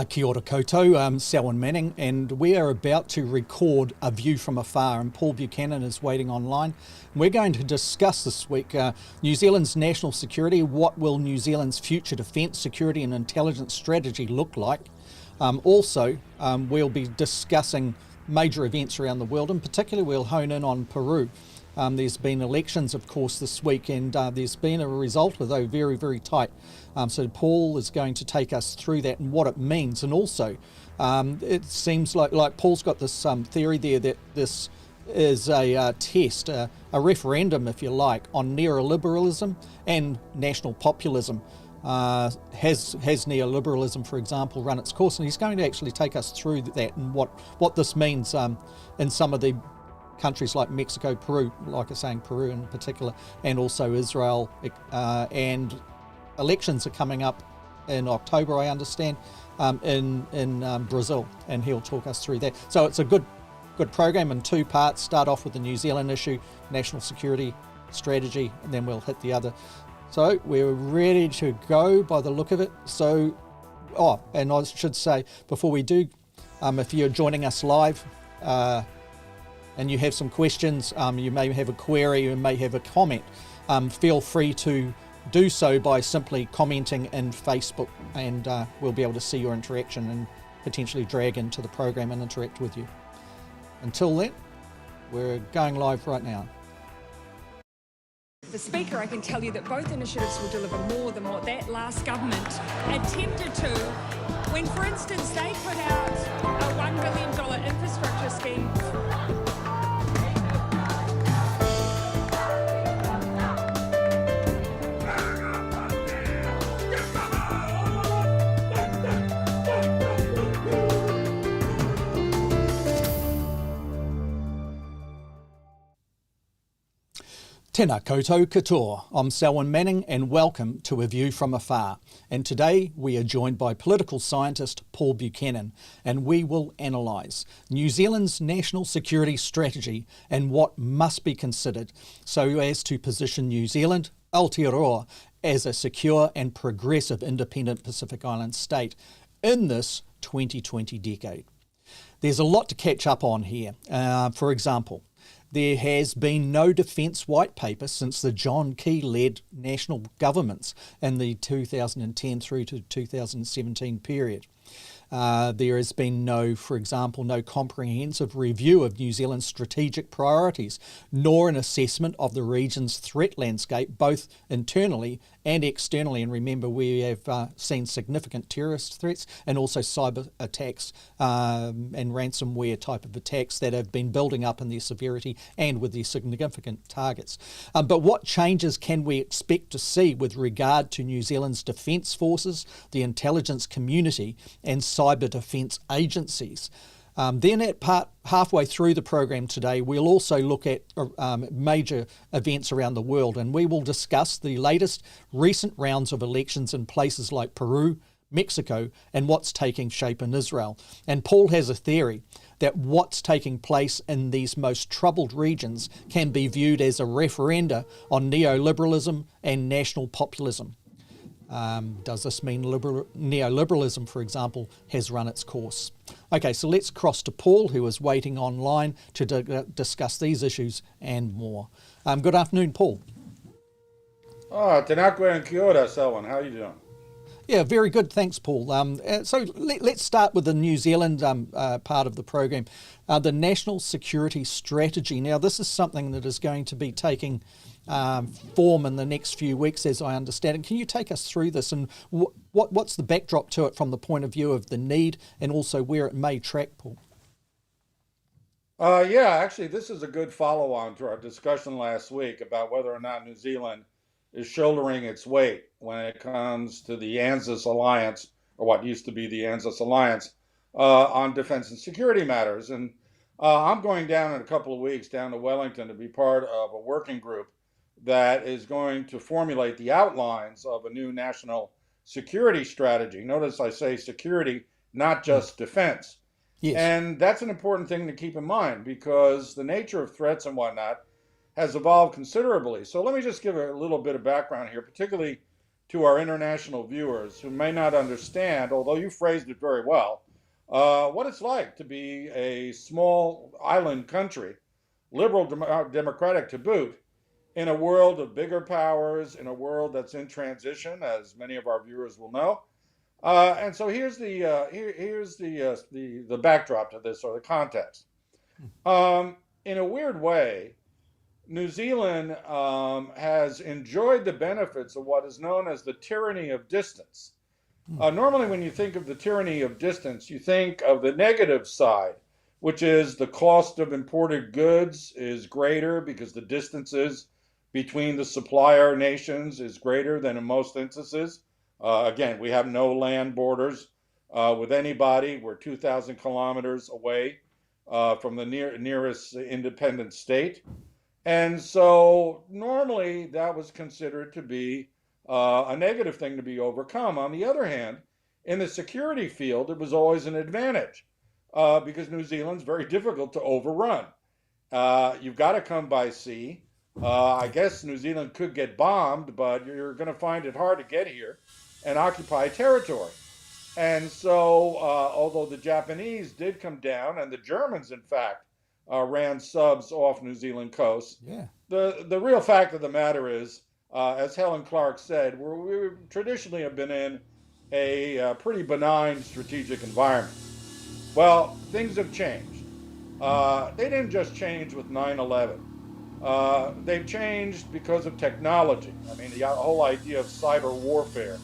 Kia ora koutou, Selwyn Manning, and we are about to record A View from Afar, and Paul Buchanan is waiting online. We're going to discuss this week New Zealand's national security. What will New Zealand's future defence, security and intelligence strategy look like? We'll be discussing major events around the world. In particular, we'll hone in on Peru. There's been elections, of course, this week, and there's been a result, although very, very tight. So Paul is going to take us through that and what it means. And also, it seems like Paul's got this theory there that this is a test, a referendum, if you like, on neoliberalism and national populism. Has neoliberalism, for example, run its course? And he's going to actually take us through that and what this means in some of the countries like Mexico, Peru, like I was saying, Peru in particular, and also Israel, and elections are coming up in October, I understand, in Brazil, and he'll talk us through that. So it's a good program in two parts. Start off with the New Zealand issue, national security strategy, and then we'll hit the other. So we're ready to go by the look of it. So, and I should say, before we do, if you're joining us live, and you have some questions, you may have a query, you may have a comment, feel free to do so by simply commenting in Facebook, and we'll be able to see your interaction and potentially drag into the program and interact with you. Until then, we're going live right now. The Speaker, I can tell you that both initiatives will deliver more than what that last government attempted to when, for instance, they put out a $1 billion infrastructure scheme. Tēnā koutou katoa. I'm Selwyn Manning and welcome to A View from Afar. And today we are joined by political scientist Paul Buchanan, and we will analyse New Zealand's national security strategy and what must be considered so as to position New Zealand, Aotearoa, as a secure and progressive independent Pacific Island state in this 2020 decade. There's a lot to catch up on here. For example, there has been no defence white paper since the John Key-led national governments in the 2010 through to 2017 period. There has been no comprehensive review of New Zealand's strategic priorities, nor an assessment of the region's threat landscape, both internally and externally. And remember, we have seen significant terrorist threats and also cyber attacks and ransomware type of attacks that have been building up in their severity and with their significant targets. But what changes can we expect to see with regard to New Zealand's defence forces, the intelligence community and cyber defence agencies? Then halfway through the program today, we'll also look at major events around the world, and we will discuss the latest recent rounds of elections in places like Peru, Mexico, and what's taking shape in Israel. And Paul has a theory that what's taking place in these most troubled regions can be viewed as a referenda on neoliberalism and national populism. Does this mean neoliberalism, for example, has run its course? Okay, so let's cross to Paul, who is waiting online to discuss these issues and more. Good afternoon, Paul. Tēnā koe and kia ora, Selwyn. How are you doing? Yeah, very good. Thanks, Paul. So let's start with the New Zealand part of the program, the national security strategy. Now, this is something that is going to be taking form in the next few weeks, as I understand it. Can you take us through this and what's the backdrop to it from the point of view of the need and also where it may track, Paul? Actually, this is a good follow-on to our discussion last week about whether or not New Zealand is shouldering its weight when it comes to the ANZUS alliance, or what used to be the ANZUS alliance, on defense and security matters. And I'm going down in a couple of weeks down to Wellington to be part of a working group that is going to formulate the outlines of a new national security strategy. Notice I say security, not just defense. Yes. And that's an important thing to keep in mind because the nature of threats and whatnot has evolved considerably. So let me just give a little bit of background here, particularly to our international viewers who may not understand, although you phrased it very well, what it's like to be a small island country, liberal democratic to boot, in a world of bigger powers, in a world that's in transition, as many of our viewers will know. And so here's the backdrop to this, or the context. In a weird way, New Zealand has enjoyed the benefits of what is known as the tyranny of distance. Normally, when you think of the tyranny of distance, you think of the negative side, which is the cost of imported goods is greater because the distances between the supplier nations is greater than in most instances. Again, we have no land borders with anybody. We're 2,000 kilometers away from the nearest independent state. And so normally that was considered to be a negative thing to be overcome. On the other hand, in the security field, it was always an advantage because New Zealand's very difficult to overrun. You've got to come by sea. I guess New Zealand could get bombed, but you're going to find it hard to get here and occupy territory. And so, although the Japanese did come down, and the Germans, in fact, ran subs off New Zealand coast, the real fact of the matter is, as Helen Clark said, we traditionally have been in a pretty benign strategic environment. Well, things have changed. They didn't just change with 9/11. They've changed because of technology. I mean, the whole idea of cyber warfare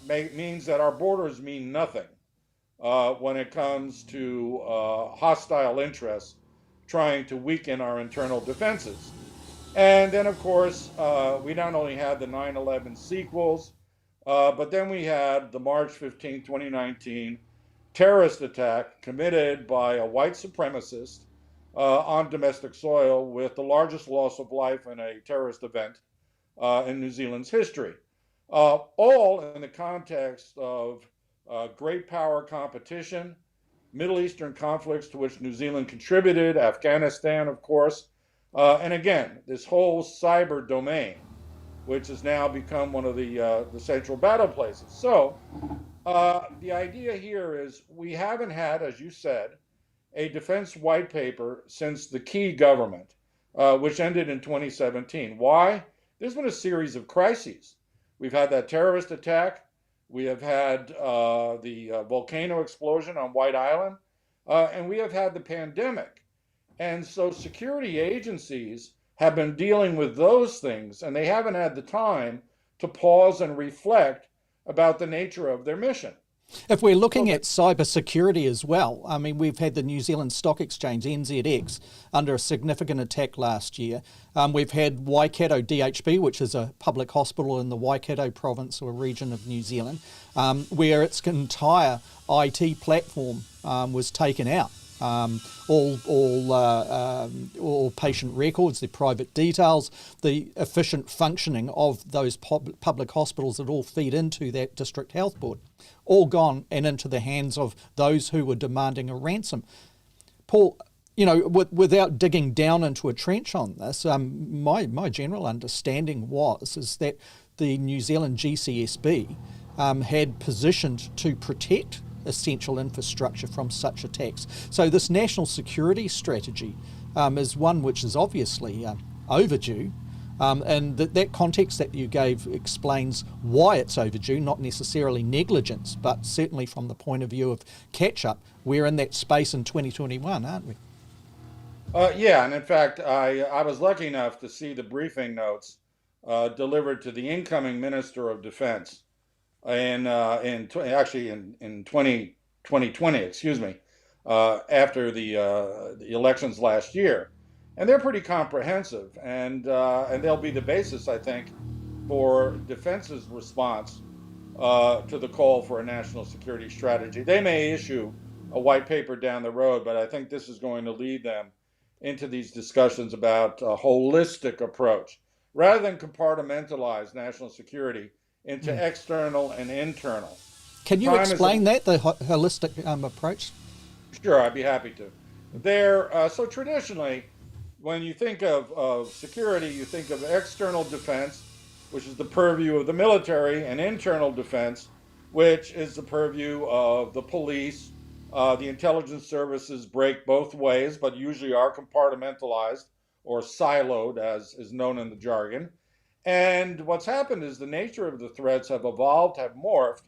means that our borders mean nothing when it comes to hostile interests trying to weaken our internal defenses. And then, of course, we not only had the 9/11 sequels, but then we had the March 15, 2019 terrorist attack committed by a white supremacist on domestic soil with the largest loss of life in a terrorist event in New Zealand's history. All in the context of great power competition, Middle Eastern conflicts to which New Zealand contributed, Afghanistan, of course, and again, this whole cyber domain, which has now become one of the central battle places. So the idea here is we haven't had, as you said, a defense white paper since the Key government, which ended in 2017. Why? There's been a series of crises. We've had that terrorist attack. We have had the volcano explosion on White Island, and we have had the pandemic. And so security agencies have been dealing with those things, and they haven't had the time to pause and reflect about the nature of their mission. If we're looking at cybersecurity as well, I mean, we've had the New Zealand Stock Exchange, NZX, under a significant attack last year. We've had Waikato DHB, which is a public hospital in the Waikato province or region of New Zealand, where its entire IT platform was taken out. All patient records, their private details, the efficient functioning of those public hospitals that all feed into that district health board, all gone and into the hands of those who were demanding a ransom. Paul, you know, without digging down into a trench on this, my general understanding is that the New Zealand GCSB had positioned to protect essential infrastructure from such attacks. So this national security strategy is one which is obviously overdue, and that context that you gave explains why it's overdue, not necessarily negligence, but certainly from the point of view of catch-up. We're in that space in 2021, aren't we? Yeah, and in fact, I was lucky enough to see the briefing notes delivered to the incoming Minister of Defense in 2020, excuse me, after the elections last year, and they're pretty comprehensive, and they'll be the basis, I think, for Defense's response to the call for a national security strategy. They may issue a white paper down the road, but I think this is going to lead them into these discussions about a holistic approach, rather than compartmentalize national security into external and internal. Can you explain that, the holistic approach? Sure, I'd be happy to. So traditionally, when you think of security, you think of external defense which is the purview of the military, and internal defense, which is the purview of the police. The intelligence services break both ways, but usually are compartmentalized or siloed, as is known in the jargon. And what's happened is the nature of the threats have evolved, have morphed,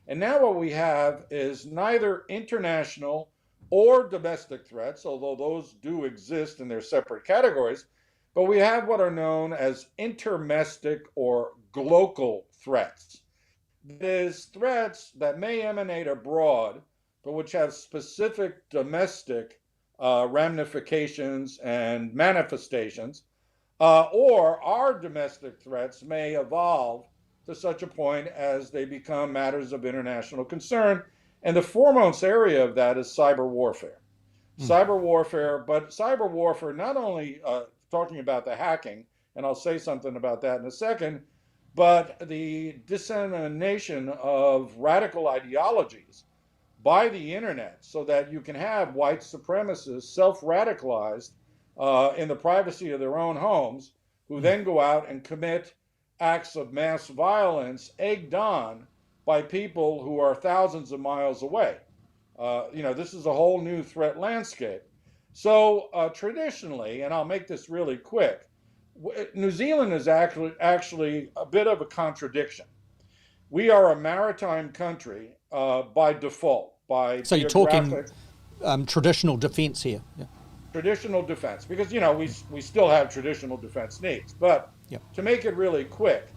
and now what we have is neither international or domestic threats, although those do exist in their separate categories, but we have what are known as intermestic or glocal threats. That is, threats that may emanate abroad, but which have specific domestic ramifications and manifestations, or our domestic threats may evolve to such a point as they become matters of international concern. And the foremost area of that is cyber warfare. Cyber warfare, but cyber warfare not only talking about the hacking, and I'll say something about that in a second, but the dissemination of radical ideologies by the internet so that you can have white supremacists self-radicalized in the privacy of their own homes, who then go out and commit acts of mass violence egged on by people who are thousands of miles away. This is a whole new threat landscape. So traditionally, and I'll make this really quick, New Zealand is actually a bit of a contradiction. We are a maritime country by default, by So you're talking traditional defense here. Yeah. Traditional defense, because we still have traditional defense needs. But to make it really quick,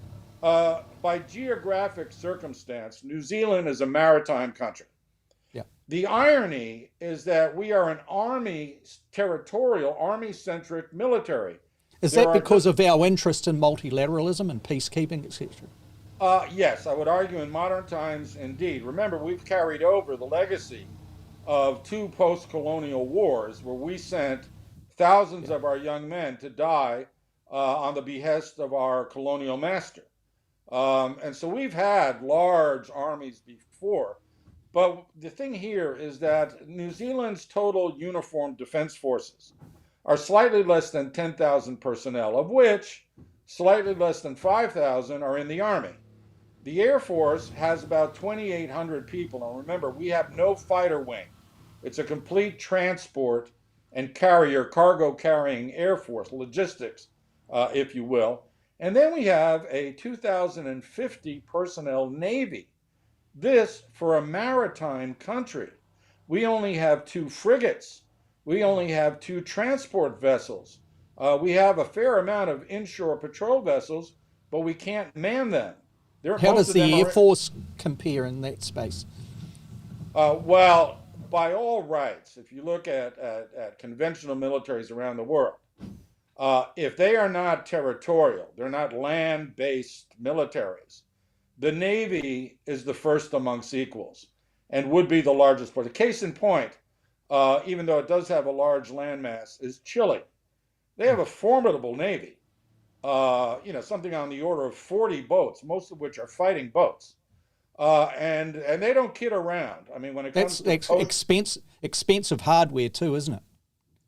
by geographic circumstance, New Zealand is a maritime country. The irony is that we are an territorial, army-centric military. Is that because of our interest in multilateralism and peacekeeping, etc.? Yes, I would argue in modern times, indeed. Remember, we've carried over the legacy of two post-colonial wars where we sent thousands of our young men to die on the behest of our colonial master. And so we've had large armies before. But the thing here is that New Zealand's total uniformed defense forces are slightly less than 10,000 personnel, of which slightly less than 5,000 are in the Army. The Air Force has about 2,800 people. And remember, we have no fighter wing. It's a complete transport and cargo carrying Air Force, logistics, if you will. And then we have a 2,050 personnel Navy. This for a maritime country. We only have 2 frigates. We only have 2 transport vessels. We have a fair amount of inshore patrol vessels, but we can't man them. How does the Air Force compare in that space? Well, by all rights, if you look at conventional militaries around the world, if they are not territorial, they're not land-based militaries, the Navy is the first amongst equals and would be the largest. But the case in point, even though it does have a large landmass, is Chile. They have a formidable Navy, something on the order of 40 boats, most of which are fighting boats. And they don't kid around. I mean, when it comes to expensive hardware too, isn't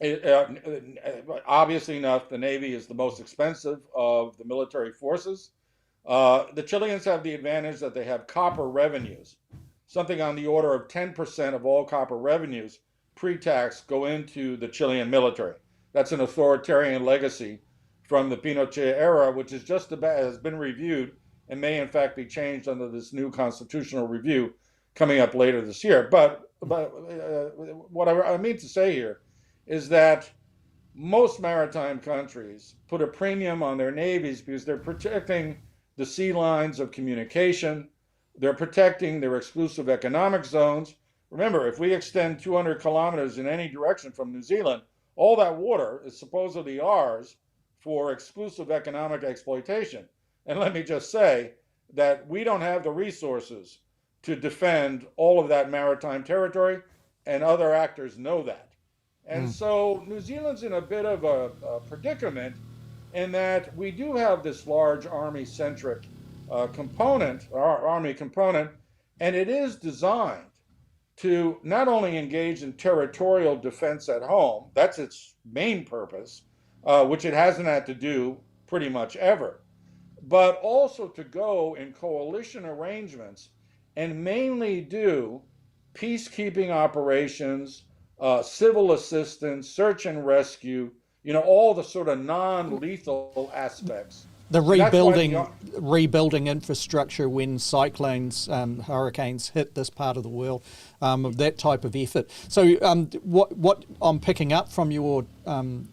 it? Obviously enough, the Navy is the most expensive of the military forces. The Chileans have the advantage that they have copper revenues. Something on the order of 10% of all copper revenues pre-tax go into the Chilean military. That's an authoritarian legacy from the Pinochet era, which is has been reviewed and may in fact be changed under this new constitutional review coming up later this year. But what I mean to say here is that most maritime countries put a premium on their navies because they're protecting the sea lines of communication. They're protecting their exclusive economic zones. Remember, if we extend 200 kilometers in any direction from New Zealand, all that water is supposedly ours for exclusive economic exploitation. And let me just say that we don't have the resources to defend all of that maritime territory, and other actors know that. And so New Zealand's in a bit of a predicament in that we do have this large army-centric army component, and it is designed to not only engage in territorial defense at home, that's its main purpose, which it hasn't had to do pretty much ever, but also to go in coalition arrangements and mainly do peacekeeping operations, civil assistance, search and rescue, all the sort of non-lethal aspects. The So that's why rebuilding infrastructure when cyclones, hurricanes hit this part of the world, that type of effort. So what I'm picking up from your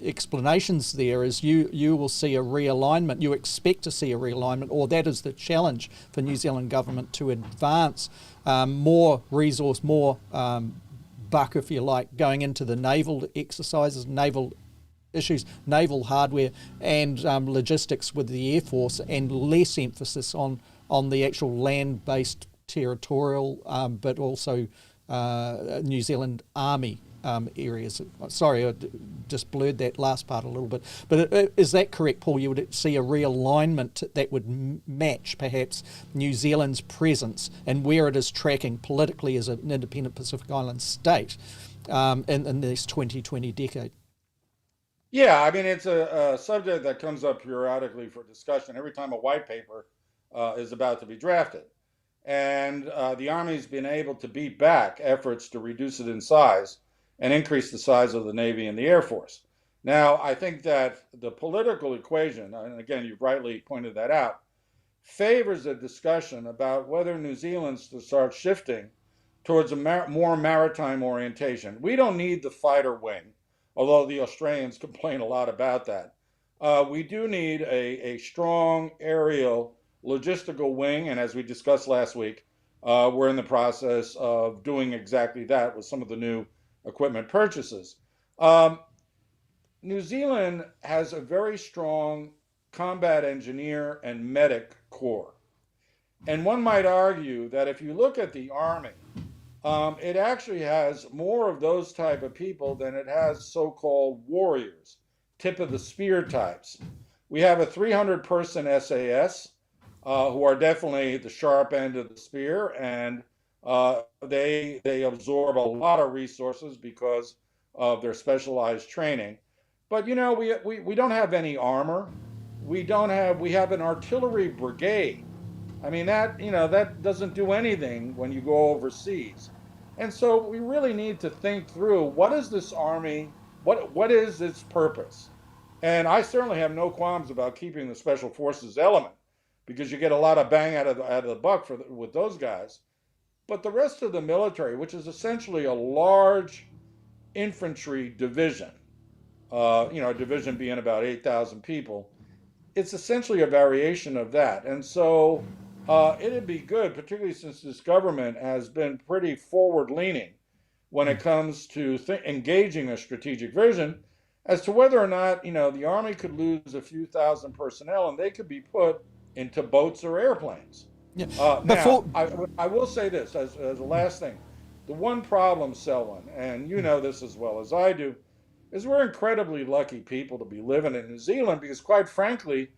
explanations there is you will see a realignment. You expect to see a realignment, or that is the challenge for New Zealand government, to advance more resource, more buck, if you like, going into the naval exercises, naval issues, naval hardware and logistics with the Air Force, and less emphasis on the actual land-based territorial, but also New Zealand Army areas. Sorry, I just blurred that last part a little bit. But is that correct, Paul? You would see a realignment that would match perhaps New Zealand's presence and where it is tracking politically as an independent Pacific Island state in this 2020 decade? Yeah, I mean, it's a subject that comes up periodically for discussion every time a white paper is about to be drafted. And the Army's been able to beat back efforts to reduce it in size and increase the size of the Navy and the Air Force. Now, I think that the political equation, and again, you've rightly pointed that out, favors a discussion about whether New Zealand's to start shifting towards a more maritime orientation. We don't need the fighter wing, although the Australians complain a lot about that. We do need a strong aerial logistical wing, and as we discussed last week, we're in the process of doing exactly that with some of the new equipment purchases. New Zealand has a very strong combat engineer and medic corps. And one might argue that if you look at the Army, it actually has more of those type of people than it has so-called warriors, tip of the spear types. We have a 300-person SAS who are definitely the sharp end of the spear, and they absorb a lot of resources because of their specialized training. But we don't have any armor. We have an artillery brigade. I mean, that doesn't do anything when you go overseas. And so we really need to think through, what is this Army, what is its purpose? And I certainly have no qualms about keeping the Special Forces element, because you get a lot of bang out of the buck with those guys. But the rest of the military, which is essentially a large infantry division, a division being about 8,000 people, it's essentially a variation of that. And so it'd be good, particularly since this government has been pretty forward-leaning when it comes to engaging a strategic vision, as to whether or not, the Army could lose a few thousand personnel and they could be put into boats or airplanes. Yeah. Now, I will say this as a last thing. The one problem, Selwyn, and you know this as well as I do, is we're incredibly lucky people to be living in New Zealand, because quite frankly,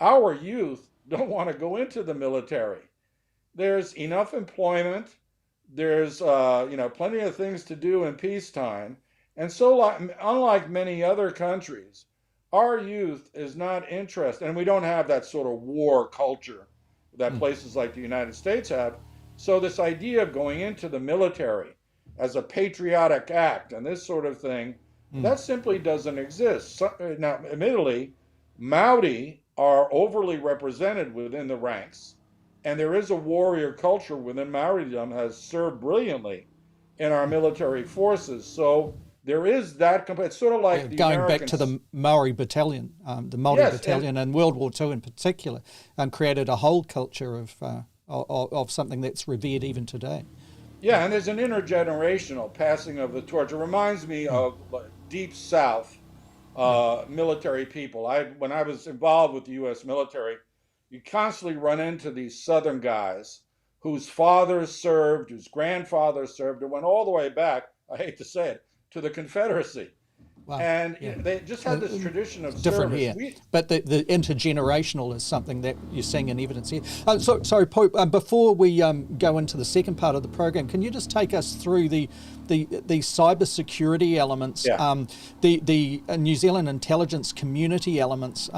our youth don't want to go into the military. There's enough employment. There's plenty of things to do in peacetime. And so unlike many other countries, our youth is not interested, and we don't have that sort of war culture that places like the United States have. So this idea of going into the military as a patriotic act and this sort of thing, that simply doesn't exist. So, now, admittedly, Maori are overly represented within the ranks, and there is a warrior culture within Maoridom has served brilliantly in our military forces. So there is that. It's sort of like the going Americans. back to the Maori battalion, battalion in World War II in particular, and created a whole culture of something that's revered even today. Yeah, and there's an intergenerational passing of the torch. It reminds me of Deep South military people. When I was involved with the U.S. military, you constantly run into these Southern guys whose fathers served, whose grandfathers served, and went all the way back, I hate to say it, to the Confederacy. Wow. And they just had this tradition of different service. Here. But the intergenerational is something that you're seeing in evidence here. Sorry, Pope, before we go into the second part of the program, can you just take us through the cybersecurity elements, the New Zealand intelligence community elements?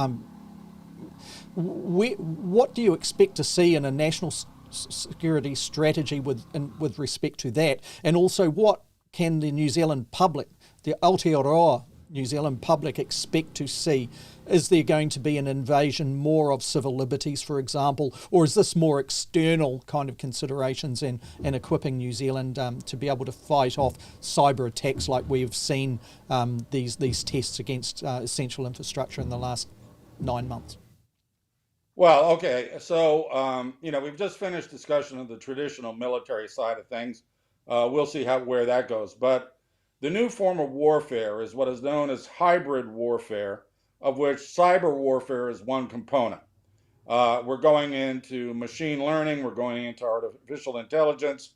What do you expect to see in a national security strategy with respect to that? And also, what can the New Zealand public, the Aotearoa New Zealand public, expect to see? Is there going to be an invasion more of civil liberties, for example, or is this more external kind of considerations and equipping New Zealand to be able to fight off cyber attacks like we've seen these tests against essential infrastructure in the last 9 months? Well, okay. So, we've just finished discussion of the traditional military side of things. We'll see where that goes. But the new form of warfare is what is known as hybrid warfare, of which cyber warfare is one component. We're going into machine learning. We're going into artificial intelligence.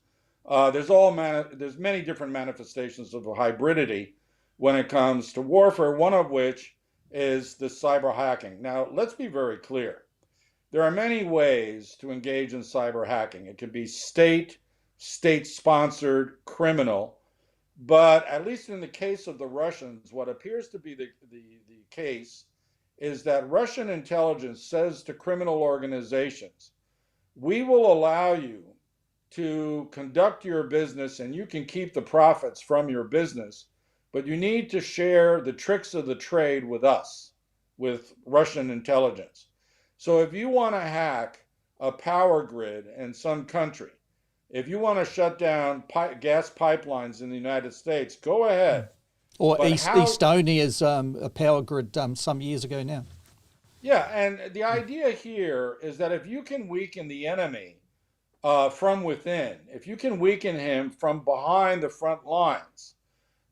There's many different manifestations of hybridity when it comes to warfare, one of which is the cyber hacking. Now, let's be very clear. There are many ways to engage in cyber hacking. It can be state-sponsored, criminal, but at least in the case of the Russians, what appears to be the case is that Russian intelligence says to criminal organizations, we will allow you to conduct your business and you can keep the profits from your business, but you need to share the tricks of the trade with us, with Russian intelligence. So if you want to hack a power grid in some country, if you want to shut down gas pipelines in the United States, go ahead. Or Estonia's a power grid some years ago now. Yeah, and the idea here is that if you can weaken the enemy from within, if you can weaken him from behind the front lines,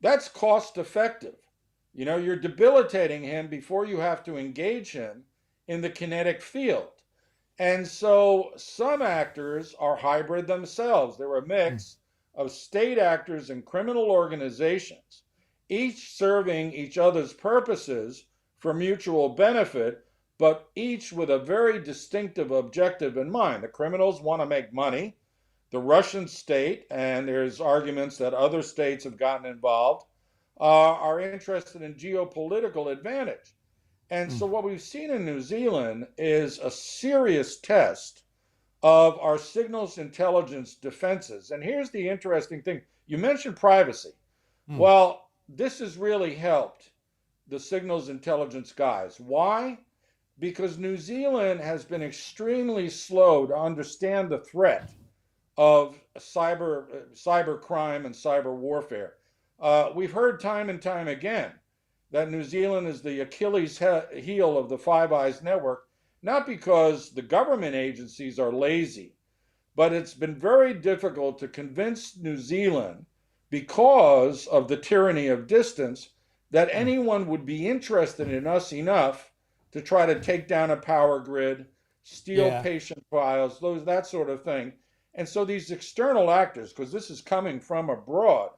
that's cost effective. You're debilitating him before you have to engage him in the kinetic field. And so some actors are hybrid themselves. They're a mix of state actors and criminal organizations, each serving each other's purposes for mutual benefit, but each with a very distinctive objective in mind. The criminals want to make money. The Russian state, and there's arguments that other states have gotten involved, are interested in geopolitical advantage. And so what we've seen in New Zealand is a serious test of our signals intelligence defenses. And here's the interesting thing. You mentioned privacy. Well, this has really helped the signals intelligence guys. Why? Because New Zealand has been extremely slow to understand the threat of cyber crime and cyber warfare. We've heard time and time again that New Zealand is the Achilles heel of the Five Eyes network, not because the government agencies are lazy, but it's been very difficult to convince New Zealand, because of the tyranny of distance, that anyone would be interested in us enough to try to take down a power grid, steal patient files, that sort of thing. And so these external actors, because this is coming from abroad,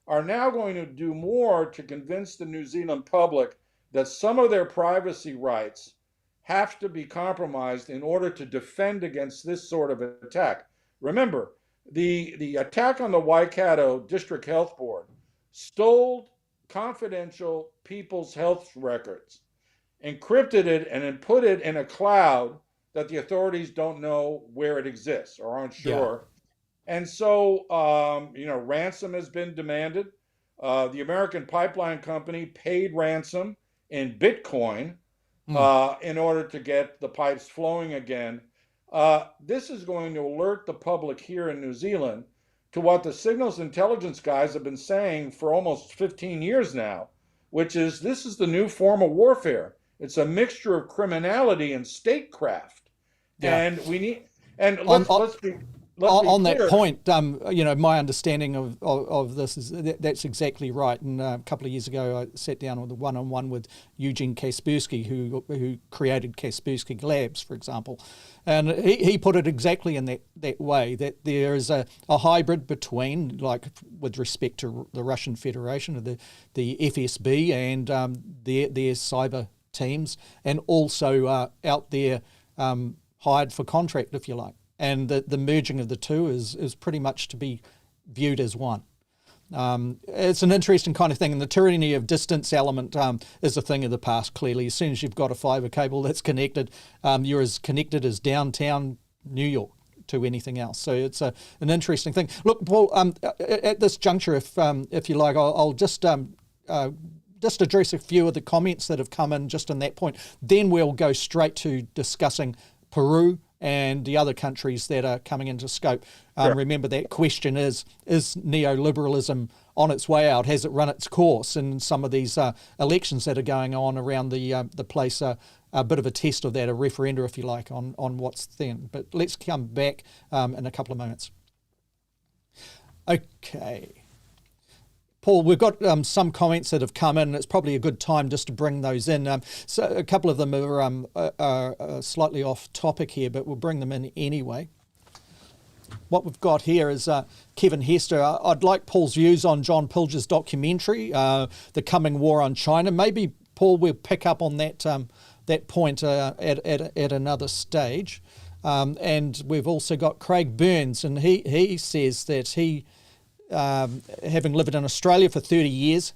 are now going to do more to convince the New Zealand public that some of their privacy rights have to be compromised in order to defend against this sort of attack. Remember, the attack on the Waikato District Health Board stole confidential people's health records, encrypted it, and then put it in a cloud that the authorities don't know where it exists or aren't sure. And so, ransom has been demanded. The American Pipeline Company paid ransom in Bitcoin in order to get the pipes flowing again. This is going to alert the public here in New Zealand to what the signals intelligence guys have been saying for almost 15 years now, which is this is the new form of warfare. It's a mixture of criminality and statecraft. Yeah. And we need, and let's be on that point, my understanding of this is that's exactly right. And a couple of years ago, I sat down with a one-on-one with Eugene Kaspersky, who created Kaspersky Labs, for example. And he put it exactly in that way, that there is a hybrid between, like with respect to the Russian Federation, the FSB and their cyber teams, and also out there hired for contract, if you like. And the merging of the two is pretty much to be viewed as one. It's an interesting kind of thing, and the tyranny of distance element is a thing of the past, clearly. As soon as you've got a fibre cable that's connected, you're as connected as downtown New York to anything else. So it's an interesting thing. Look, Paul, at this juncture, if you like, I'll just address a few of the comments that have come in just on that point. Then we'll go straight to discussing Peru and the other countries that are coming into scope. Sure. Remember, that question is neoliberalism on its way out? Has it run its course? And some of these elections that are going on around the place are a bit of a test of that, a referenda, if you like, on what's then. But let's come back in a couple of moments. Okay. Paul, we've got some comments that have come in. It's probably a good time just to bring those in. So a couple of them are slightly off topic here, but we'll bring them in anyway. What we've got here is Kevin Hester. I'd like Paul's views on John Pilger's documentary, The Coming War on China. Maybe, Paul, we'll pick up on that point at another stage. And we've also got Craig Burns, and he says that he, having lived in Australia for 30 years,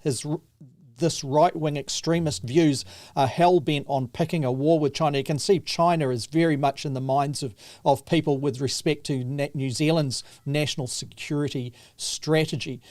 this right-wing extremist views are hell-bent on picking a war with China. You can see China is very much in the minds of people with respect to New Zealand's national security strategy.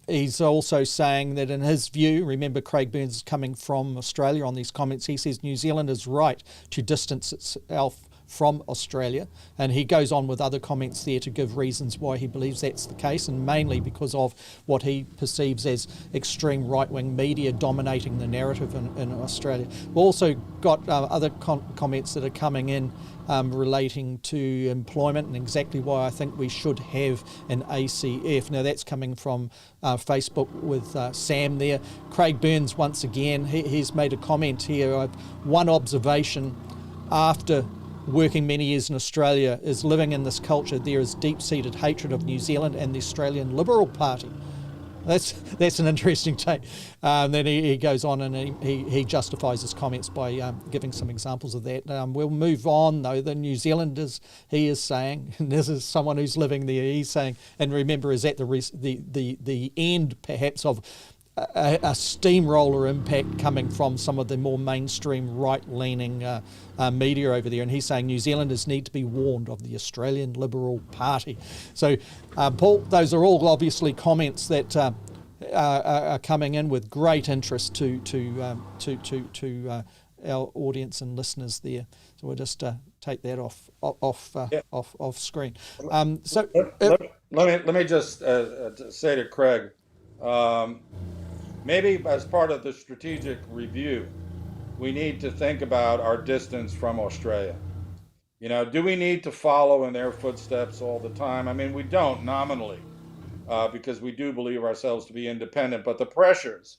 He's also saying that in his view, remember Craig Burns is coming from Australia on these comments, he says New Zealand is right to distance itself from Australia, and he goes on with other comments there to give reasons why he believes that's the case, and mainly because of what he perceives as extreme right-wing media dominating the narrative in Australia. We've also got other comments that are coming in relating to employment and exactly why I think we should have an ACF. Now that's coming from Facebook with Sam there. Craig Burns, once again, he's made a comment here. One observation after working many years in Australia is living in this culture, there is deep-seated hatred of New Zealand and the Australian Liberal Party. That's an interesting take. Then he goes on and he justifies his comments by giving some examples of that. We'll move on though. The New Zealanders, he is saying, and this is someone who's living there, he's saying, and remember, is at the end perhaps of a steamroller impact coming from some of the more mainstream right-leaning media over there. And he's saying New Zealanders need to be warned of the Australian Liberal Party. So, Paul, those are all obviously comments that are coming in with great interest to our audience and listeners there. So we'll just take that off screen. Let me just say to Craig, maybe as part of the strategic review, we need to think about our distance from Australia. You know, do we need to follow in their footsteps all the time? I mean, we don't nominally, because we do believe ourselves to be independent, but the pressures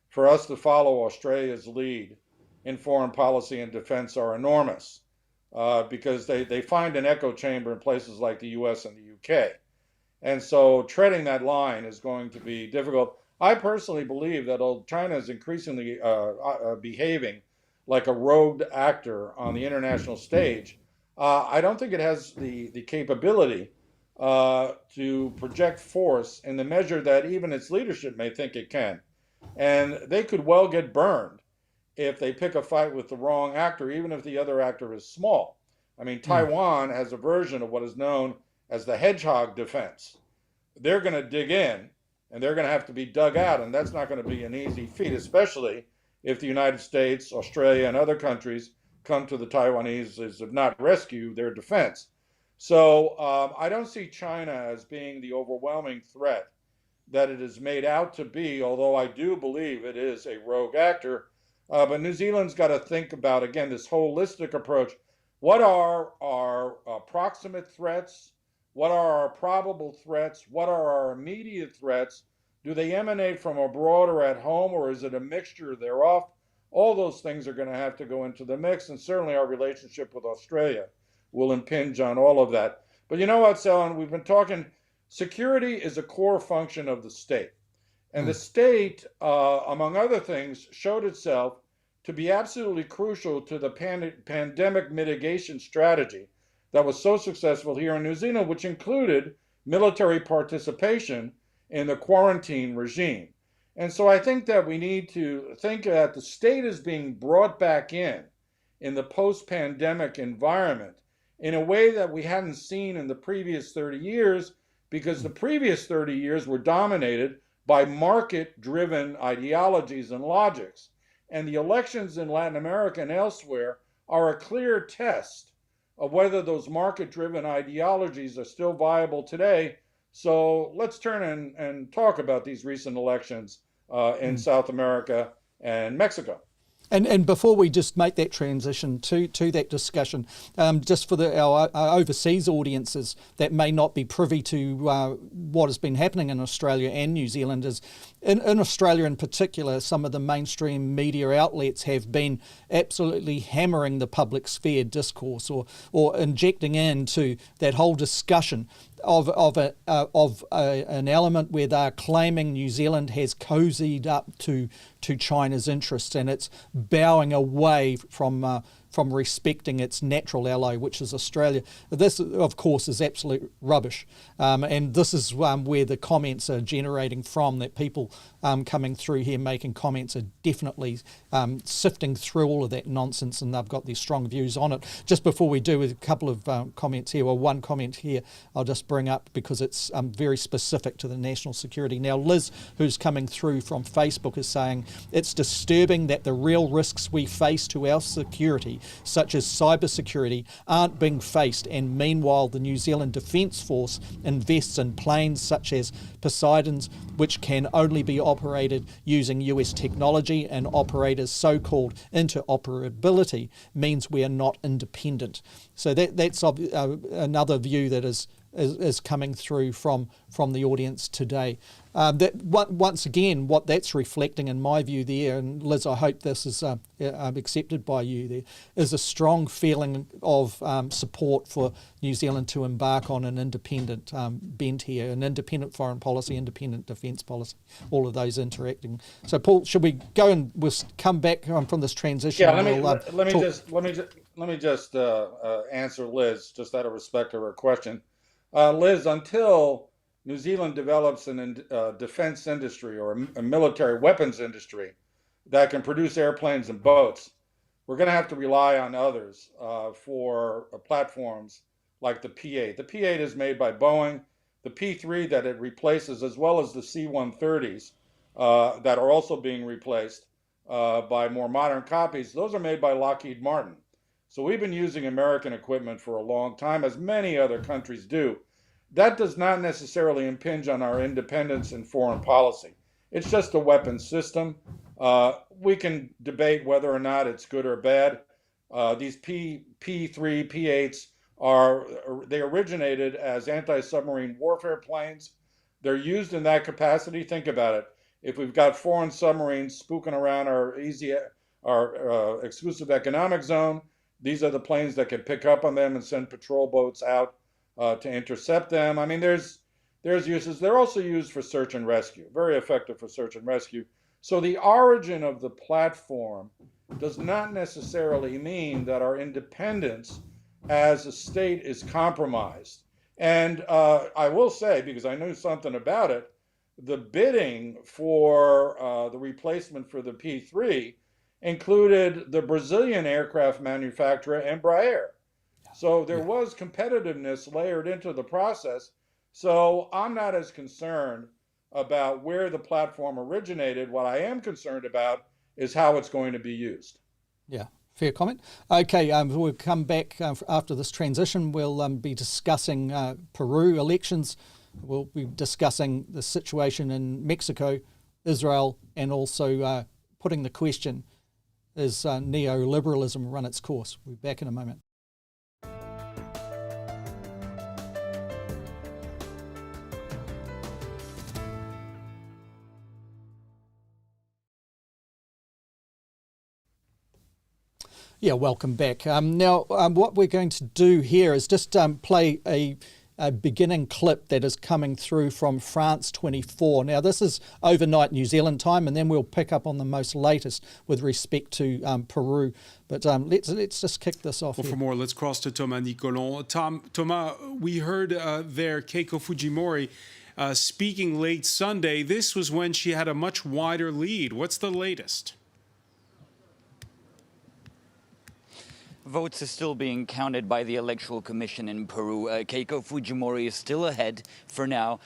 for us to follow Australia's lead in foreign policy and defense are enormous, because they find an echo chamber in places like the US and the UK. And so treading that line is going to be difficult. I personally believe that China is increasingly behaving like a rogue actor on the international stage. I don't think it has the capability to project force in the measure that even its leadership may think it can. And they could well get burned if they pick a fight with the wrong actor, even if the other actor is small. I mean, Taiwan has a version of what is known as the hedgehog defense. They're going to dig in, and they're going to have to be dug out, and that's not going to be an easy feat, especially if the United States, Australia, and other countries come to the Taiwanese as if not rescue their defense. So I don't see China as being the overwhelming threat that it is made out to be, although I do believe it is a rogue actor. But New Zealand's got to think about, again, this holistic approach. What are our proximate threats? What are our probable threats? What are our immediate threats? Do they emanate from abroad or at home, or is it a mixture thereof? All those things are going to have to go into the mix, and certainly our relationship with Australia will impinge on all of that. But you know what, Selwyn, we've been talking, security is a core function of the state. And the state, among other things, showed itself to be absolutely crucial to the pandemic mitigation strategy that was so successful here in New Zealand, which included military participation in the quarantine regime. And so I think that we need to think that the state is being brought back in the post-pandemic environment in a way that we hadn't seen in the previous 30 years, because the previous 30 years were dominated by market-driven ideologies and logics. And the elections in Latin America and elsewhere are a clear test of whether those market-driven ideologies are still viable today. So let's turn and talk about these recent elections in South America and Mexico. And before we just make that transition to that discussion, just for our overseas audiences that may not be privy to what has been happening in Australia and New Zealand, is in Australia in particular, some of the mainstream media outlets have been absolutely hammering the public sphere discourse or injecting into that whole discussion of an element where they're claiming New Zealand has cozied up to China's interests, and it's bowing away from respecting its natural ally, which is Australia. This, of course, is absolute rubbish. And this is where the comments are generating from, that people coming through here making comments are definitely sifting through all of that nonsense, and they've got their strong views on it. Just before we do, with a couple of comments here, or one comment here I'll just bring up because it's very specific to the national security. Now, Liz, who's coming through from Facebook, is saying, it's disturbing that the real risks we face to our security, such as cybersecurity, aren't being faced, and meanwhile the New Zealand Defence Force invests in planes such as Poseidons, which can only be operated using US technology, and operators' so-called interoperability means we are not independent. So that's another view that is coming through from the audience today. Once again, what that's reflecting, in my view there, and Liz, I hope this is accepted by you there, is a strong feeling of support for New Zealand to embark on an independent bent here, an independent foreign policy, independent defence policy, all of those interacting. So, Paul, should we go and we'll come back from this transition? Yeah, let me just answer Liz, just out of respect to her question. Liz, until New Zealand develops a defense industry or a military weapons industry that can produce airplanes and boats, we're going to have to rely on others for platforms like the P-8. The P-8 is made by Boeing. The P-3 that it replaces, as well as the C-130s that are also being replaced by more modern copies, those are made by Lockheed Martin. So we've been using American equipment for a long time, as many other countries do. That does not necessarily impinge on our independence in foreign policy. It's just a weapons system. We can debate whether or not it's good or bad. These P-3, P-8s they originated as anti-submarine warfare planes. They're used in that capacity. Think about it. If we've got foreign submarines spooking around our exclusive economic zone, these are the planes that can pick up on them and send patrol boats out to intercept them. I mean, there's uses. They're also used for search and rescue, very effective for search and rescue. So the origin of the platform does not necessarily mean that our independence as a state is compromised. And I will say, because I knew something about it, the bidding for the replacement for the P-3 included the Brazilian aircraft manufacturer Embraer. So there was competitiveness layered into the process. So I'm not as concerned about where the platform originated. What I am concerned about is how it's going to be used. Yeah, fair comment. Okay, we'll come back after this transition. We'll be discussing Peru elections. We'll be discussing the situation in Mexico, Israel, and also putting the question, is neoliberalism run its course? We'll be back in a moment. Yeah, welcome back. Now, what we're going to do here is just play a beginning clip that is coming through from France 24. Now, this is overnight New Zealand time, and then we'll pick up on the most latest with respect to Peru. But let's just kick this off. Well, for more, let's cross to Thomas Nicolon. Thomas, we heard there Keiko Fujimori speaking late Sunday, this was when she had a much wider lead. What's the latest? Votes are still being counted by the Electoral Commission in Peru. Keiko Fujimori is still ahead for now,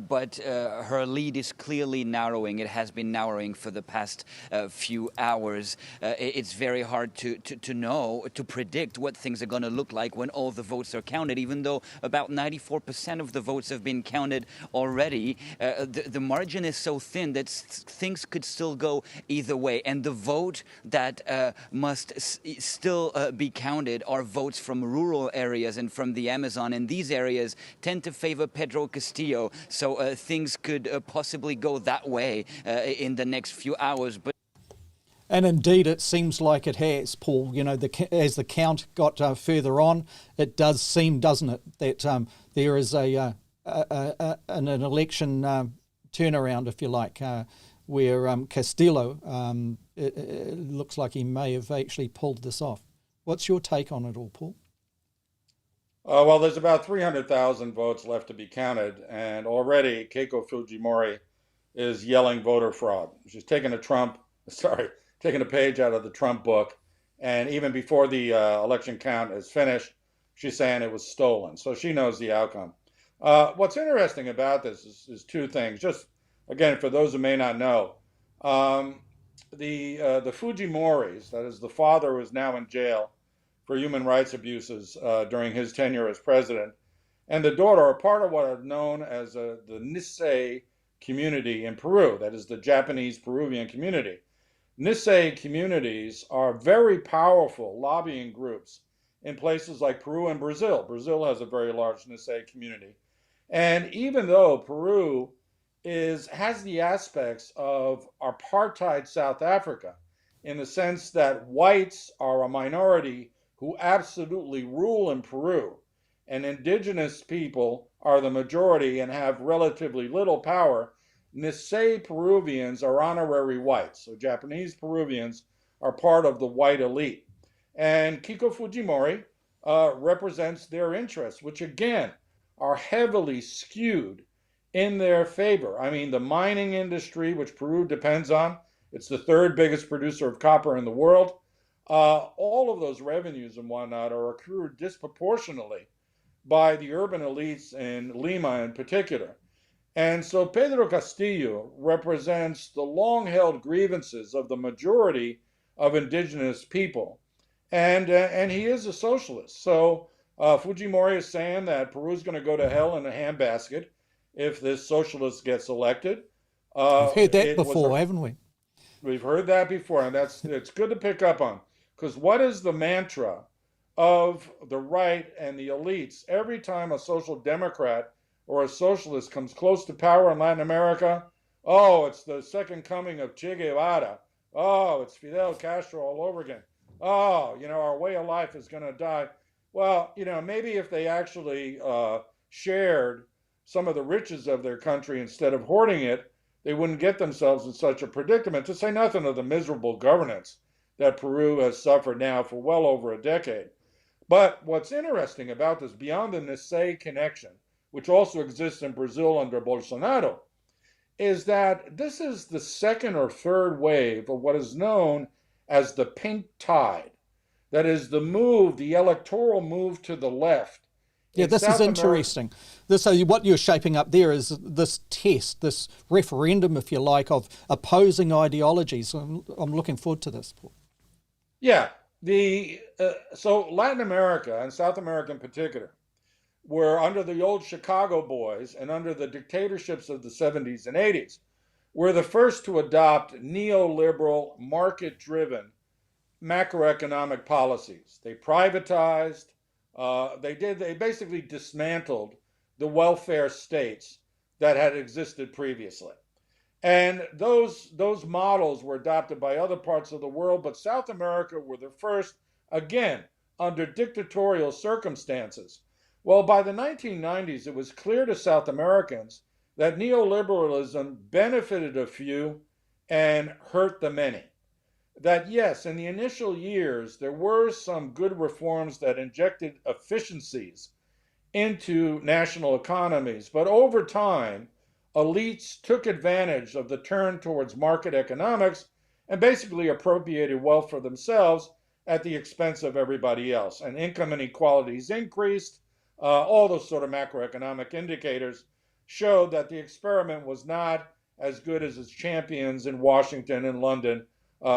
but her lead is clearly narrowing. It has been narrowing for the past few hours. It's very hard to know, to predict what things are going to look like when all the votes are counted, even though about 94% of the votes have been counted already. The margin is so thin that things could still go either way. And the vote that must still be counted are votes from rural areas and from the Amazon, and these areas tend to favor Pedro Castillo, so things could possibly go that way in the next few hours. And indeed, it seems like it has, Paul. You know, as the count got further on, it does seem, doesn't it, that there is an election turnaround, if you like, where Castillo, it looks like he may have actually pulled this off. What's your take on it all, Paul? Well, there's about 300,000 votes left to be counted, and already Keiko Fujimori is yelling voter fraud. She's taking a page out of the Trump book, and even before the election count is finished, she's saying it was stolen. So she knows the outcome. What's interesting about this is two things. Just again, for those who may not know, the Fujimoris, that is the father who is now in jail for human rights abuses during his tenure as president, and the daughter are part of what are known as the Nisei community in Peru, that is the Japanese Peruvian community. Nisei communities are very powerful lobbying groups in places like Peru and Brazil. Brazil has a very large Nisei community. And even though Peru has the aspects of apartheid South Africa, in the sense that whites are a minority who absolutely rule in Peru, and indigenous people are the majority and have relatively little power, Nisei Peruvians are honorary whites. So Japanese Peruvians are part of the white elite. And Keiko Fujimori represents their interests, which again are heavily skewed in their favor. I mean, the mining industry, which Peru depends on, it's the third biggest producer of copper in the world. All of those revenues and whatnot are accrued disproportionately by the urban elites in Lima in particular. And so Pedro Castillo represents the long-held grievances of the majority of indigenous people. And he is a socialist. So Fujimori is saying that Peru is going to go to hell in a handbasket if this socialist gets elected. We've heard that before, haven't we? We've heard that before, and it's good to pick up on. Because what is the mantra of the right and the elites every time a social democrat or a socialist comes close to power in Latin America? Oh, it's the second coming of Che Guevara. Oh, it's Fidel Castro all over again. Oh, our way of life is going to die. Well, maybe if they actually shared some of the riches of their country instead of hoarding it, they wouldn't get themselves in such a predicament, to say nothing of the miserable governance that Peru has suffered now for well over a decade. But what's interesting about this, beyond the Nisei connection, which also exists in Brazil under Bolsonaro, is that this is the second or third wave of what is known as the pink tide. That is the electoral move to the left. Yeah, this is interesting. So what you're shaping up there is this test, this referendum, if you like, of opposing ideologies. I'm looking forward to this, Paul. Yeah, so Latin America and South America in particular were under the old Chicago boys and under the dictatorships of the 70s and 80s, were the first to adopt neoliberal, market-driven macroeconomic policies. They privatized, they basically dismantled the welfare states that had existed previously. And those models were adopted by other parts of the world, but South America were the first, again, under dictatorial circumstances. Well, by the 1990s, it was clear to South Americans that neoliberalism benefited a few and hurt the many. That yes, in the initial years, there were some good reforms that injected efficiencies into national economies, but over time, elites took advantage of the turn towards market economics and basically appropriated wealth for themselves at the expense of everybody else. And income inequalities increased. All those sort of macroeconomic indicators showed that the experiment was not as good as its champions in Washington and London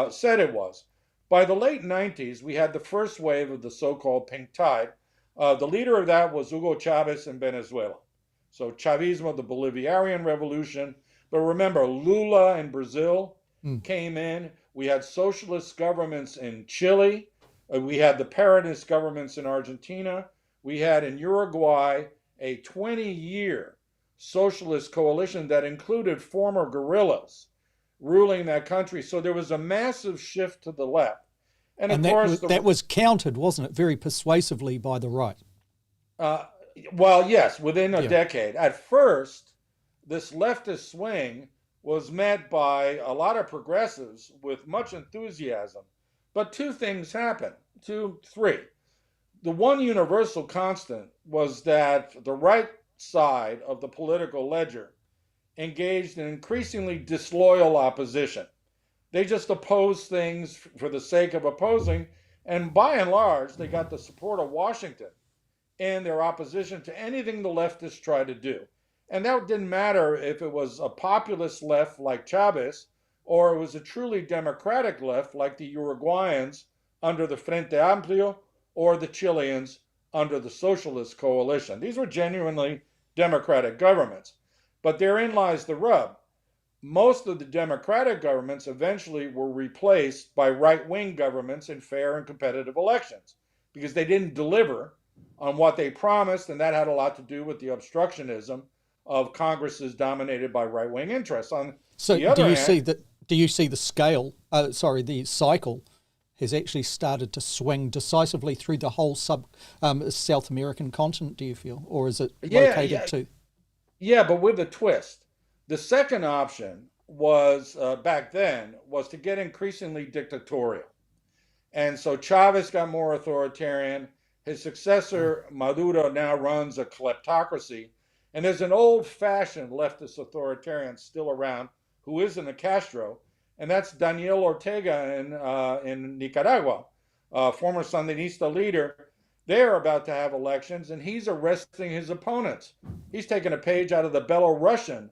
said it was. By the late 90s, we had the first wave of the so-called pink tide. The leader of that was Hugo Chavez in Venezuela. So Chavismo, the Bolivarian revolution. But remember, Lula in Brazil came in. We had socialist governments in Chile. We had the Peronist governments in Argentina. We had in Uruguay a 20-year socialist coalition that included former guerrillas ruling that country. So there was a massive shift to the left. And of course, that was countered, wasn't it, very persuasively by the right? Well, yes, within a decade. At first, this leftist swing was met by a lot of progressives with much enthusiasm. But two things happened, three. The one universal constant was that the right side of the political ledger engaged in increasingly disloyal opposition. They just opposed things for the sake of opposing, and by and large, they got the support of Washington in their opposition to anything the leftists tried to do. And that didn't matter if it was a populist left like Chavez, or it was a truly democratic left like the Uruguayans under the Frente Amplio, or the Chileans under the Socialist Coalition. These were genuinely democratic governments. But therein lies the rub. Most of the democratic governments eventually were replaced by right-wing governments in fair and competitive elections because they didn't deliver on what they promised, and that had a lot to do with the obstructionism of Congresses dominated by right-wing interests. On the other hand, do you see the cycle has actually started to swing decisively through the whole South American continent, do you feel? Or is it located to? Yeah, but with a twist. The second option was, back then, was to get increasingly dictatorial. And so Chavez got more authoritarian. His successor, Maduro, now runs a kleptocracy. And there's an old-fashioned leftist authoritarian still around who isn't a Castro, and that's Daniel Ortega in Nicaragua, former Sandinista leader. They're about to have elections, and he's arresting his opponents. He's taking a page out of the Belarusian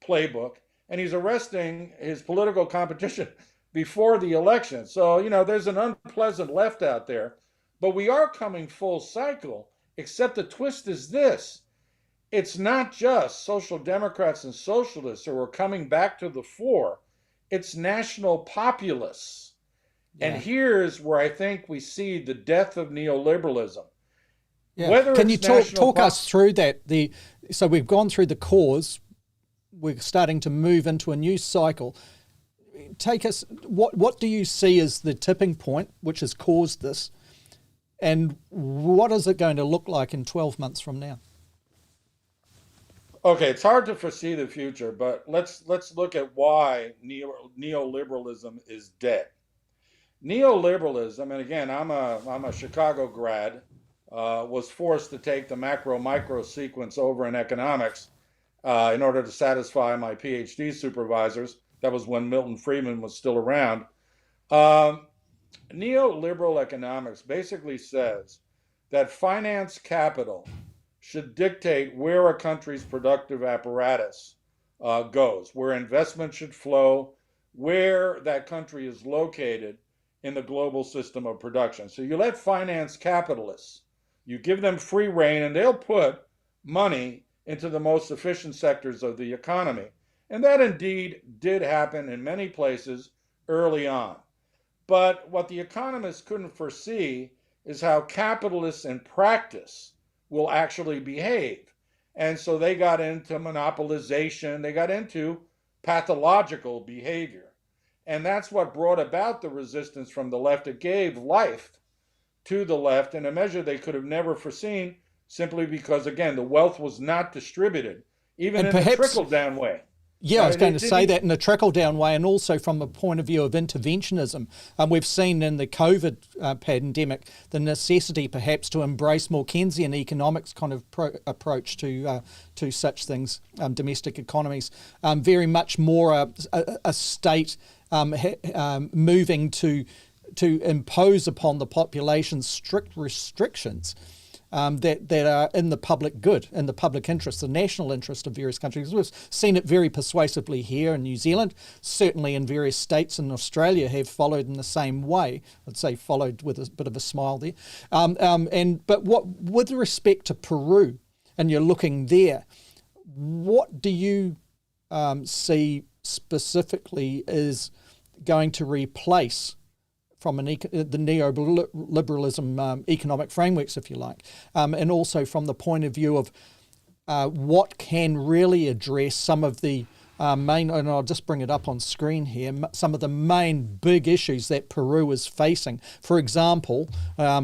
playbook, and he's arresting his political competition before the election. So, there's an unpleasant left out there. But we are coming full cycle, except the twist is this. It's not just social democrats and socialists who are coming back to the fore. It's national populists. Yeah. And here's where I think we see the death of neoliberalism. Yeah. Can you talk us through that? So we've gone through the cause. We're starting to move into a new cycle. Take us, what do you see as the tipping point which has caused this? And what is it going to look like in 12 months from now? Okay, it's hard to foresee the future, but let's look at why neoliberalism is dead. Neoliberalism, and again, I'm a Chicago grad, was forced to take the macro-micro sequence over in economics in order to satisfy my PhD supervisors. That was when Milton Friedman was still around. Neoliberal economics basically says that finance capital should dictate where a country's productive apparatus goes, where investment should flow, where that country is located in the global system of production. So you let finance capitalists, you give them free rein, and they'll put money into the most efficient sectors of the economy. And that indeed did happen in many places early on. But what the economists couldn't foresee is how capitalists in practice will actually behave. And so they got into monopolization, they got into pathological behavior. And that's what brought about the resistance from the left. It gave life to the left in a measure they could have never foreseen, simply because, again, the wealth was not distributed, even in a trickle-down way. Yeah, I was going to say that in a trickle-down way, and also from the point of view of interventionism. We've seen in the COVID pandemic the necessity perhaps to embrace more Keynesian economics kind of approach to such things, domestic economies, very much more a state moving to impose upon the population strict restrictions that are in the public good, in the public interest, the national interest of various countries. We've seen it very persuasively here in New Zealand, certainly in various states in Australia have followed in the same way. I'd say followed with a bit of a smile there. But with respect to Peru, and you're looking there, what do you see specifically is going to replace from the neoliberalism economic frameworks, if you like, and also from the point of view of what can really address some of the main, and I'll just bring it up on screen here, some of the main big issues that Peru is facing. For example,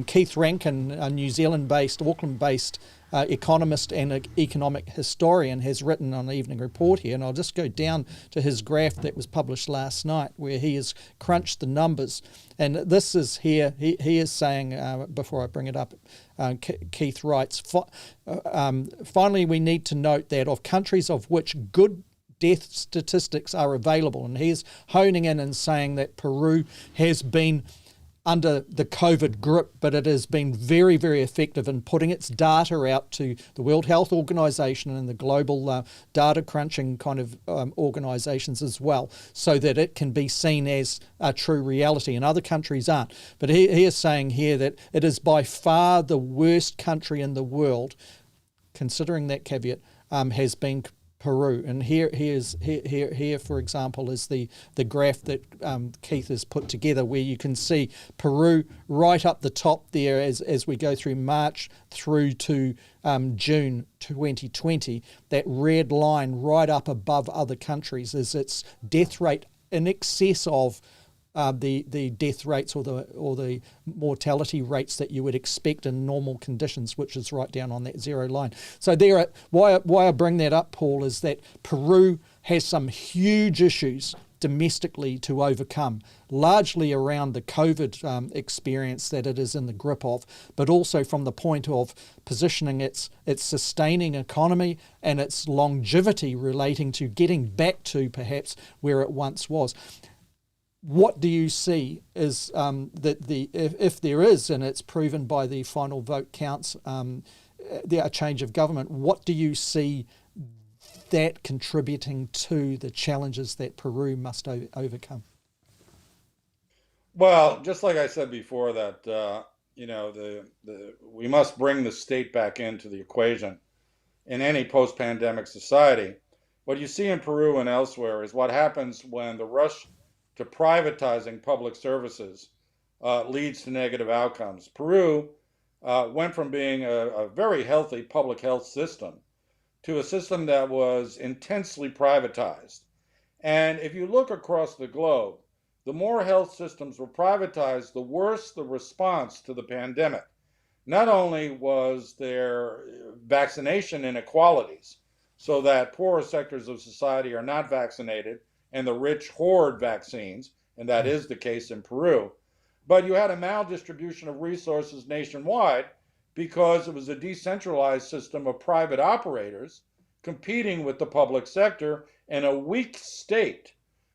Keith Rankin, a New Zealand-based, Auckland-based economist and economic historian, has written on the Evening Report here, and I'll just go down to his graph that was published last night where he has crunched the numbers. And this is here, he is saying, before I bring it up, Keith writes, finally we need to note that of countries of which good death statistics are available, and he's honing in and saying that Peru has been under the COVID grip, but it has been very, very effective in putting its data out to the World Health Organization and the global data crunching kind of organizations as well, so that it can be seen as a true reality, and other countries aren't. But he is saying here that it is by far the worst country in the world, considering that caveat, has been Peru. And here, for example, is the graph that Keith has put together, where you can see Peru right up the top there as we go through March through to June 2020. That red line right up above other countries is its death rate in excess of the death rates or the mortality rates that you would expect in normal conditions, which is right down on that zero line. So why I bring that up, Paul, is that Peru has some huge issues domestically to overcome, largely around the COVID experience that it is in the grip of, but also from the point of positioning its sustaining economy and its longevity relating to getting back to perhaps where it once was. What do you see is that if there is, and it's proven by the final vote counts, a change of government, what do you see that contributing to the challenges that Peru must overcome? Well, just like I said before, that we must bring the state back into the equation in any post-pandemic society. What you see in Peru and elsewhere is what happens when the rush to privatizing public services leads to negative outcomes. Peru went from being a very healthy public health system to a system that was intensely privatized. And if you look across the globe, the more health systems were privatized, the worse the response to the pandemic. Not only was there vaccination inequalities, so that poorer sectors of society are not vaccinated, and the rich hoard vaccines, and that is the case in Peru. But you had a maldistribution of resources nationwide because it was a decentralized system of private operators competing with the public sector, and a weak state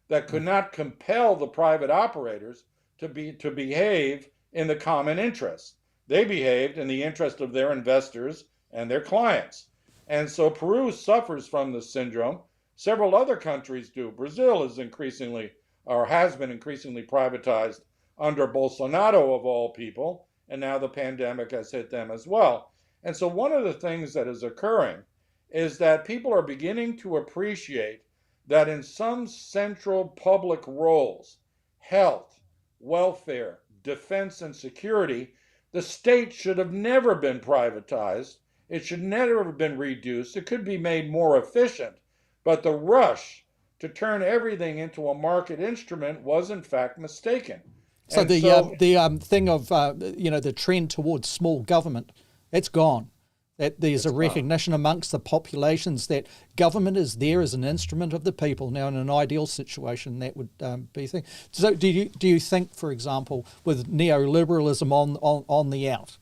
that could not compel the private operators to behave in the common interest. They behaved in the interest of their investors and their clients. And so Peru suffers from this syndrome. Several other countries do. Brazil is increasingly, or has been increasingly, privatized under Bolsonaro of all people, and now the pandemic has hit them as well. And so one of the things that is occurring is that people are beginning to appreciate that in some central public roles, health, welfare, defense, and security, the state should have never been privatized. It should never have been reduced. It could be made more efficient. But the rush to turn everything into a market instrument was, in fact, mistaken. So the thing of the trend towards small government, it's gone. that there's a recognition amongst the populations that government is there as an instrument of the people. Now, in an ideal situation, that would be a thing. So do you think, for example, with neoliberalism on the out,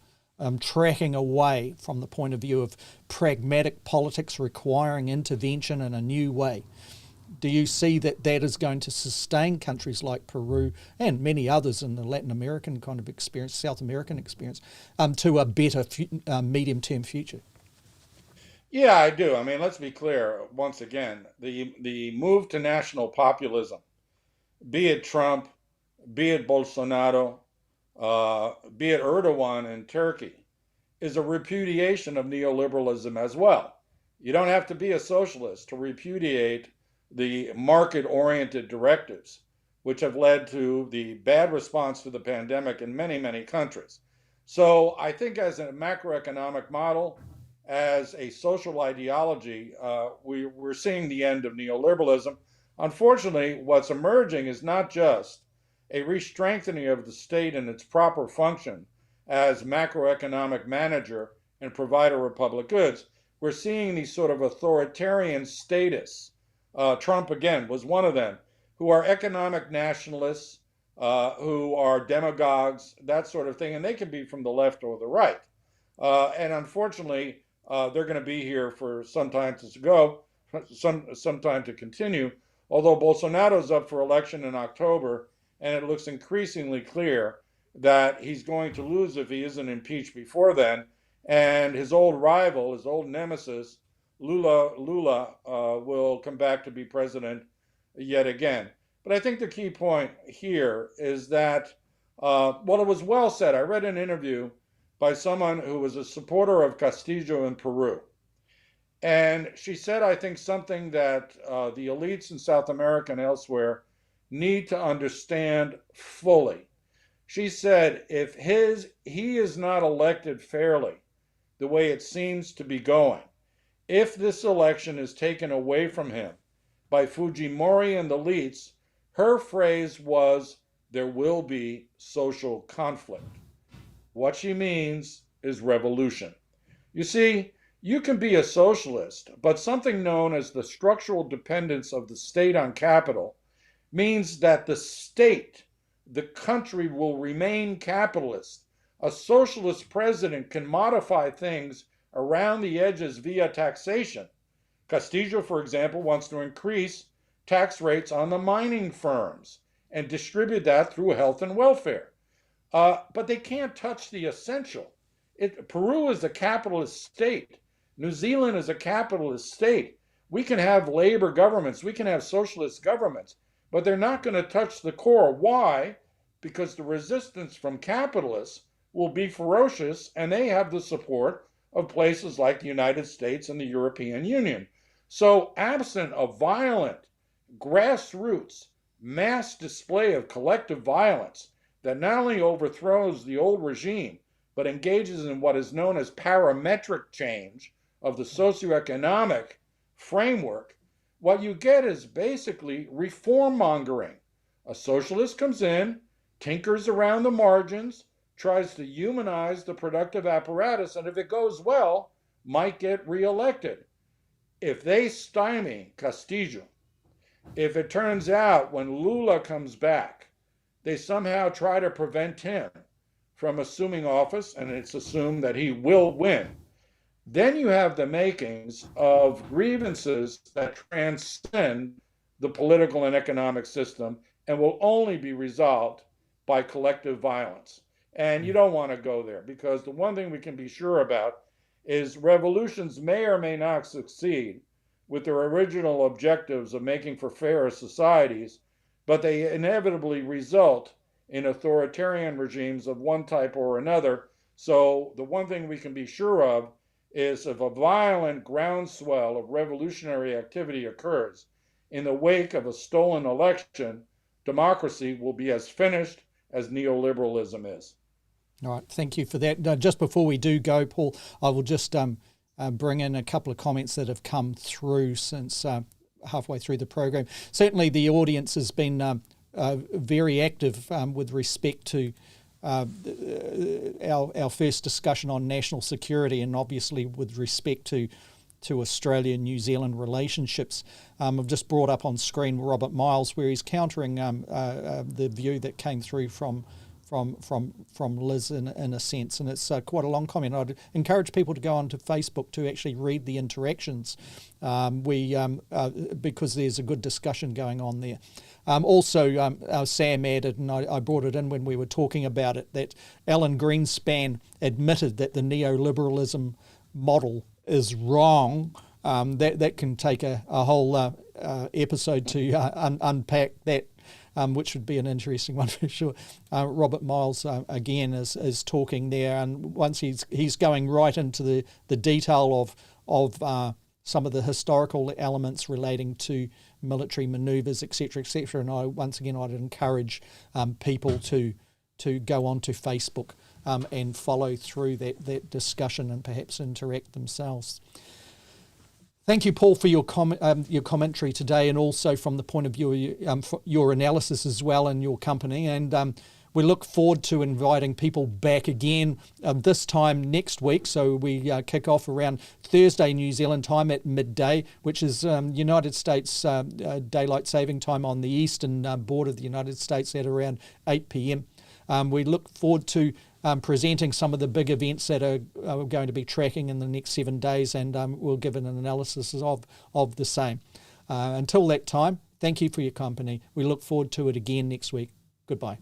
tracking away from the point of view of pragmatic politics requiring intervention in a new way, do you see that is going to sustain countries like Peru and many others in the Latin American kind of experience, South American experience, to a better medium-term future? Yeah, I do. I mean, let's be clear. Once again, the move to national populism, be it Trump, be it Bolsonaro, be it Erdogan in Turkey, is a repudiation of neoliberalism as well. You don't have to be a socialist to repudiate the market-oriented directives, which have led to the bad response to the pandemic in many, many countries. So I think as a macroeconomic model, as a social ideology, we're seeing the end of neoliberalism. Unfortunately, what's emerging is not just a re-strengthening of the state in its proper function as macroeconomic manager and provider of public goods. We're seeing these sort of authoritarian statists. Trump, again, was one of them, who are economic nationalists, who are demagogues, that sort of thing, and they can be from the left or the right. And unfortunately, they're going to be here for some time to go, some time to continue, although Bolsonaro's up for election in October, and it looks increasingly clear that he's going to lose if he isn't impeached before then, and his old rival, his old nemesis, Lula will come back to be president yet again. But I think the key point here is that, well, it was well said. I read an interview by someone who was a supporter of Castillo in Peru. And she said, I think, something that the elites in South America and elsewhere need to understand fully. She said, if he is not elected fairly, the way it seems to be going, if this election is taken away from him by Fujimori and the elites, her phrase was, there will be social conflict. What she means is revolution. You see, you can be a socialist, but something known as the structural dependence of the state on capital means that the state, the country, will remain capitalist. A socialist president can modify things around the edges via taxation. Castillo, for example, wants to increase tax rates on the mining firms and distribute that through health and welfare. But they can't touch the essential. Peru is a capitalist state. New Zealand is a capitalist state. We can have labor governments, we can have socialist governments, but they're not going to touch the core. Why? Because the resistance from capitalists will be ferocious, and they have the support of places like the United States and the European Union. So absent a violent, grassroots, mass display of collective violence that not only overthrows the old regime, but engages in what is known as parametric change of the socioeconomic framework, what you get is basically reform mongering. A socialist comes in, tinkers around the margins, tries to humanize the productive apparatus, and if it goes well, might get reelected. If they stymie Castillo, if it turns out when Lula comes back, they somehow try to prevent him from assuming office, and it's assumed that he will win, then you have the makings of grievances that transcend the political and economic system and will only be resolved by collective violence. And you don't want to go there, because the one thing we can be sure about is revolutions may or may not succeed with their original objectives of making for fairer societies, but they inevitably result in authoritarian regimes of one type or another. So the one thing we can be sure of is if a violent groundswell of revolutionary activity occurs in the wake of a stolen election, democracy will be as finished as neoliberalism is. All right, thank you for that. Just before we do go, Paul, I will just bring in a couple of comments that have come through since halfway through the program. Certainly the audience has been very active with respect to our first discussion on national security, and obviously with respect to Australia and New Zealand relationships. I've just brought up on screen Robert Miles, where he's countering the view that came through from Liz in a sense, and it's quite a long comment. I'd encourage people to go onto Facebook to actually read the interactions, because there's a good discussion going on there. Also, Sam added, and I brought it in when we were talking about it, that Alan Greenspan admitted that the neoliberalism model is wrong. That can take a whole episode to unpack that, which would be an interesting one for sure. Robert Miles again is talking there, and once he's going right into the detail of some of the historical elements relating to military manoeuvres, etc., etc. And I'd encourage people to go onto Facebook and follow through that discussion and perhaps interact themselves. Thank you, Paul, for your commentary today, and also from the point of view of your analysis as well in your company. And we look forward to inviting people back again this time next week. So we kick off around Thursday, New Zealand time at midday, which is United States daylight saving time on the eastern border of the United States at around 8 p.m. We look forward to presenting some of the big events that are going to be tracking in the next 7 days, and we'll give an analysis of the same. Until that time, thank you for your company. We look forward to it again next week. Goodbye.